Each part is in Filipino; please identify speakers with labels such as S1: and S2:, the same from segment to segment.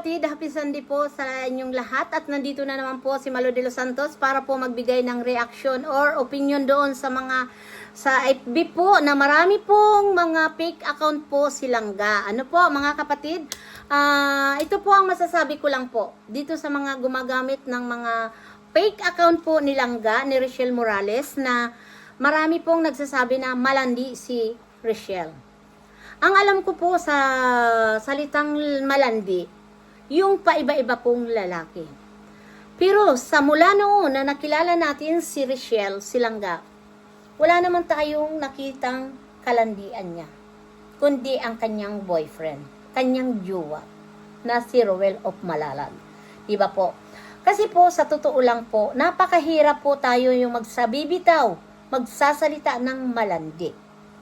S1: kapatid, happy Sunday po sa inyong lahat at nandito na naman po si Malo de los Santos para po magbigay ng reaction or opinion doon sa mga sa FB po na marami pong mga fake account po silangga. Ano po mga kapatid? Ito po ang masasabi ko lang po dito sa mga gumagamit ng mga fake account po nilangga ni Richelle Morales na marami pong nagsasabi na malandi si Richelle. Ang alam ko po sa salitang malandi, yung paiba-iba pong lalaki. Pero sa mula noon na nakilala natin si Richelle Silangga, wala naman tayong nakitang kalandian niya, kundi ang kanyang boyfriend, kanyang jowa, na si Roel of Malalag. Diba po? Kasi po, sa totoo lang po, napakahirap po tayo yung magsabibitaw, magsasalita ng malandi.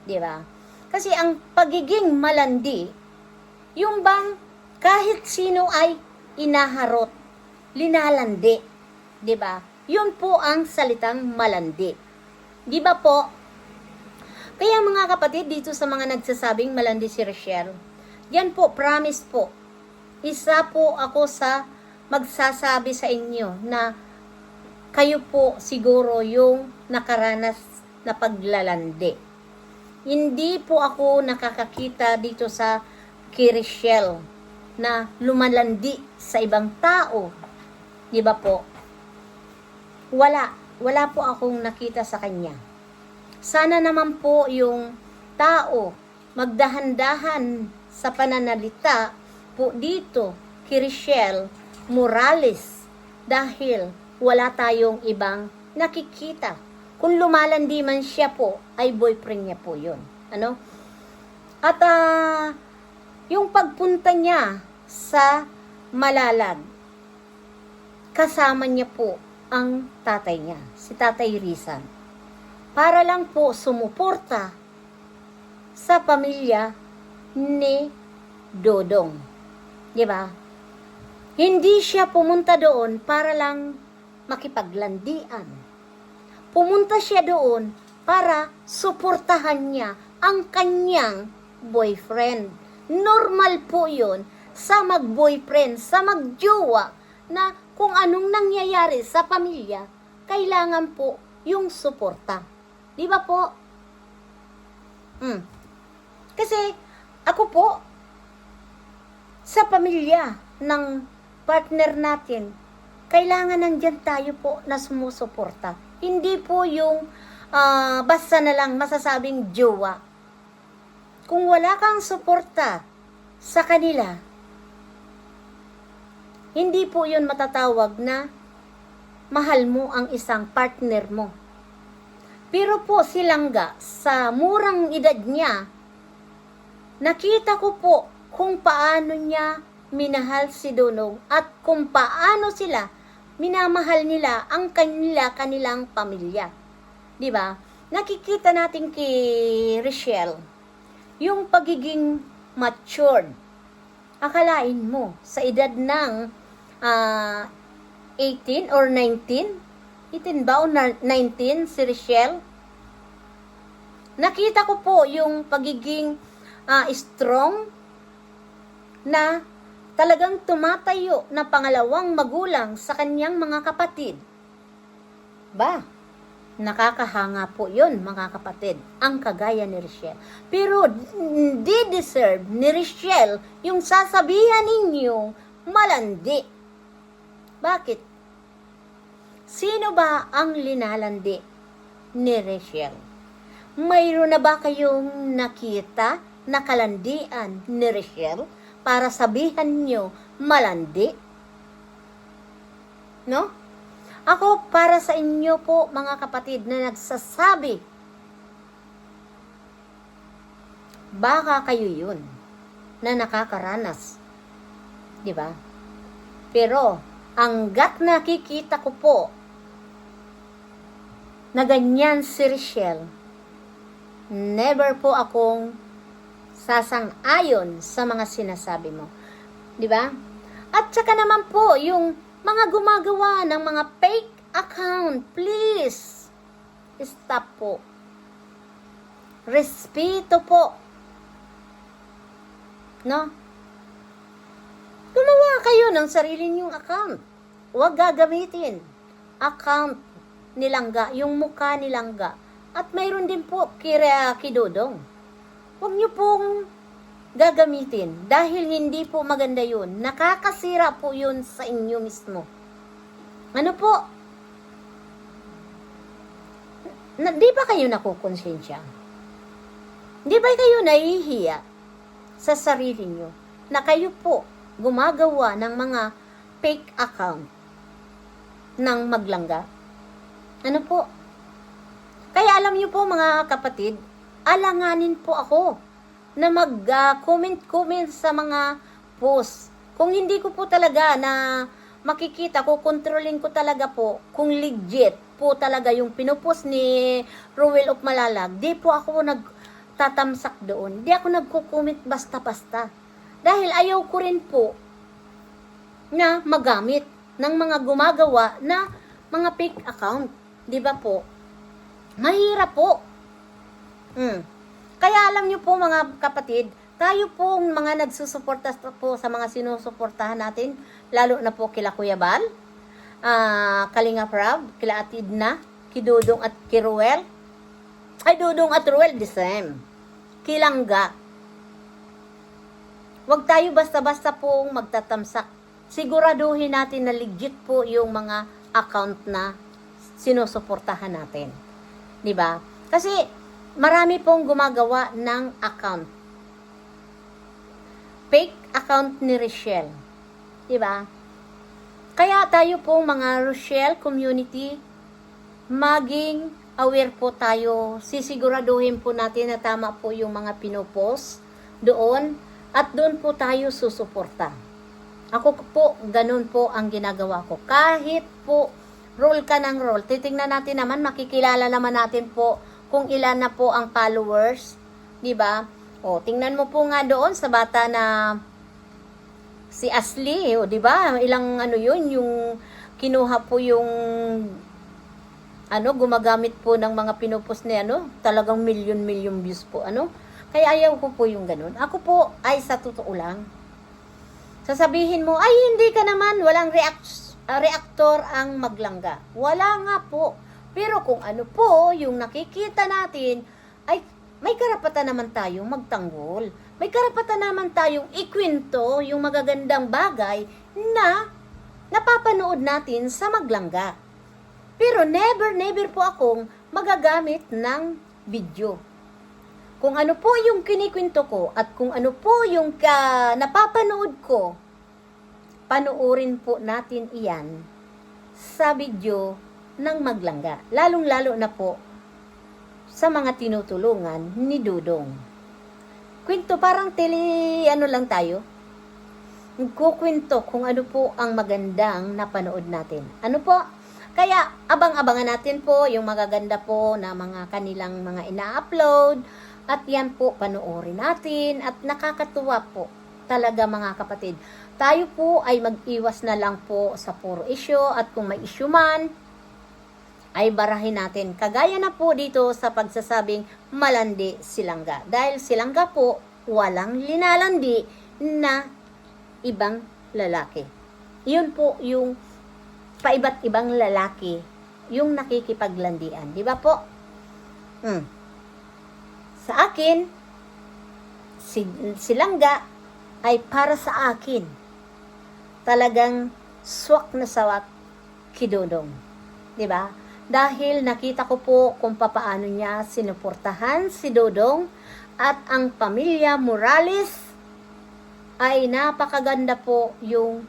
S1: Diba? Kasi ang pagiging malandi, yung bang kahit sino ay inaharot, linalandi. 'Di ba? Yun po ang salitang malandi. 'Di ba po? Kaya mga kapatid, dito sa mga nagsasabing malandi si Richelle, yan po, promise po. Isa po ako sa magsasabi sa inyo na kayo po siguro yung nakaranas na paglalandi. Hindi po ako nakakakita dito sa kay Richelle na lumalandi sa ibang tao. Di ba po? Wala po akong nakita sa kanya. Sana naman po yung tao magdahan-dahan sa pananalita po dito kay Richelle Morales dahil wala tayong ibang nakikita. Kung lumalandi man siya po, ay boyfriend niya po yun. Ano? At yung pagpunta niya sa Malalag, kasama niya po ang tatay niya, si Tatay Rizal. Para lang po sumuporta sa pamilya ni Dodong. Di ba? Hindi siya pumunta doon para lang makipaglandian. Pumunta siya doon para suportahan niya ang kanyang boyfriend. Normal po yun sa mag-boyfriend, sa mag-jowa, na kung anong nangyayari sa pamilya, kailangan po yung suporta. Di ba po? Kasi ako po, sa pamilya ng partner natin, kailangan nandyan tayo po na sumusuporta. Hindi po yung basta na lang masasabing jowa. Kung wala kang suporta sa kanila, hindi po yun matatawag na mahal mo ang isang partner mo. Pero po silangga, sa murang edad niya, nakita ko po kung paano niya minahal si Dodong at kung paano sila minamahal nila ang kanilang pamilya. 'Di ba? Nakikita natin kay Richelle yung pagiging matured. Akalain mo sa edad ng 18 or 19? 18 ba o 19 si Richelle? Nakita ko po yung pagiging strong na talagang tumatayo na pangalawang magulang sa kanyang mga kapatid. Ba, nakakahanga po yun mga kapatid, ang kagaya ni Richelle. Pero hindi deserve ni Richelle yung sasabihan ninyong malandi. Bakit? Sino ba ang linalandi ni Richelle? Mayroon na ba kayong nakita na kalandian ni Richelle para sabihan nyo malandi? No? Ako, para sa inyo po, mga kapatid, na nagsasabi, baka kayo yun na nakakaranas. Diba? Pero, hanggat nakikita ko po na ganyan si Richelle, never po akong sasang-ayon sa mga sinasabi mo. 'Di ba? At saka naman po, yung mga gumagawa ng mga fake account, please, stop po. Respeto po. No? Gumawa kayo ng sarili niyong account. Huwag gagamitin account ni Langga, yung mukha ni Langga. At mayroon din po kidodong. Huwag niyo pong gagamitin dahil hindi po maganda yun. Nakakasira po yun sa inyo mismo. Ano po? Di ba kayo nakukonsensya? Di ba kayo nahihiya sa sarili nyo na kayo po gumagawa ng mga fake account ng Maglangga? Ano po? Kaya alam nyo po mga kapatid, alanganin po ako na mag-comment sa mga post. Kung hindi ko po talaga na makikita ko, kontrolin ko talaga po kung legit po talaga yung pinupost ni Ruel of Malalag, di po ako nagtatamsak doon. Di ako nagko-comment basta-basta. Dahil ayaw ko rin po na magamit ng mga gumagawa na mga fake account. Di ba po? Mahirap po. Kaya alam nyo po mga kapatid, tayo pong mga nagsusuporta po sa mga sinusuportahan natin, lalo na po kila Kuya Bal, Kalinga Prab, kila Atid na, Kidudong at Kiruel, ay Dudong at Ruel, the same. Kilangga. Huwag tayo basta-basta pong magtatamsak. Siguraduhin natin na legit po yung mga account na sinusuportahan natin. Diba? Kasi marami pong gumagawa ng account. Fake account ni Rochelle. Diba? Kaya tayo pong mga Rochelle community, maging aware po tayo. Sisiguraduhin po natin na tama po yung mga pinopost doon at doon po tayo susuporta. Ako po, ganun po ang ginagawa ko. Kahit po roll ka ng roll, titingnan natin naman, makikilala naman natin po kung ilan na po ang followers, di ba? O, tingnan mo po nga doon sa bata na si Ashley, o, di ba? Ilang ano yun, yung kinuha po yung gumagamit po ng mga pinupost ni talagang million views po, Kaya ayaw ko po yung ganun. Ako po ay sa totoo lang. Sasabihin mo, ay hindi ka naman, walang reactor ang Maglangga. Wala nga po. Pero kung ano po yung nakikita natin, ay may karapatan naman tayong magtanggol. May karapatan naman tayong ikwento yung magagandang bagay na napapanood natin sa Maglangga. Pero never po akong magagamit ng video. Kung ano po yung kinikwento ko at kung ano po yung napapanood ko, panoorin po natin iyan sa video ng Maglangga. Lalong-lalo na po sa mga tinutulungan ni Dudong. Kwento, parang lang tayo. Kukwento kung ano po ang magandang napanood natin. Ano po? Kaya abang-abangan natin po yung magaganda po na mga kanilang mga ina-upload. At yan po, panoorin natin. At nakakatuwa po talaga mga kapatid. Tayo po ay mag-iwas na lang po sa puro issue. At kung may issue man, ay barahin natin. Kagaya na po dito sa pagsasabing malandi si Langga. Dahil si Langga po, walang linalandi na ibang lalaki. Yun po yung paiba't ibang lalaki yung nakikipaglandian. Di ba po? Sa akin, si Langga ay para sa akin talagang swak na sawak kidodong. Diba? Dahil nakita ko po kung papaano niya sinuportahan si Dodong at ang pamilya Morales ay napakaganda po yung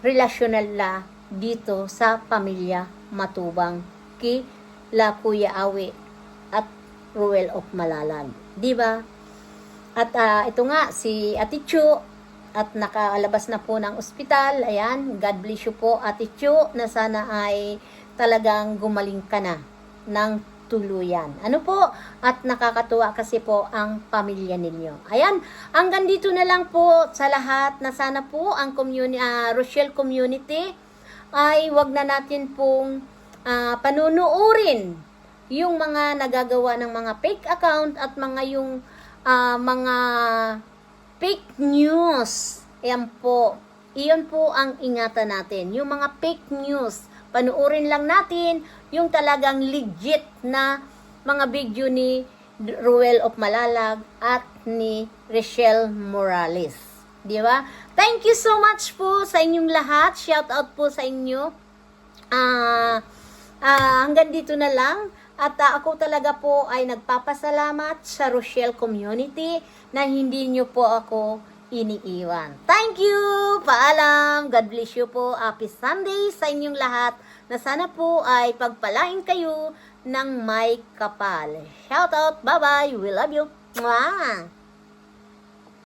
S1: relasyonal na dito sa pamilya Matubang kila Kuya Awi at Ruel of Malalag. Diba? At ito nga, si Ate Chu, at nakalabas na po ng ospital. Ayan, God bless you po, Ate Chu, na sana ay talagang gumaling ka na ng tuluyan. Ano po? At nakakatuwa kasi po ang pamilya ninyo. Ayan, hanggang dito na lang po sa lahat na sana po ang Rochelle community ay wag na natin pong panunuurin yung mga nagagawa ng mga fake account at mga fake news. Ayan po. Iyon po ang ingatan natin. Yung mga fake news, panuorin lang natin yung talagang legit na mga video ni Ruel of Malalag at ni Rachel Morales. Di ba? Thank you so much po sa inyong lahat. Shout out po sa inyo. Hanggang dito na lang. At ako talaga po ay nagpapasalamat sa Rochelle community na hindi nyo po ako iniiwan. Thank you! Paalam! God bless you po. Happy Sunday sa inyong lahat na sana po ay pagpalain kayo ng may kapal. Shout out! Bye-bye! We love you! Mwah!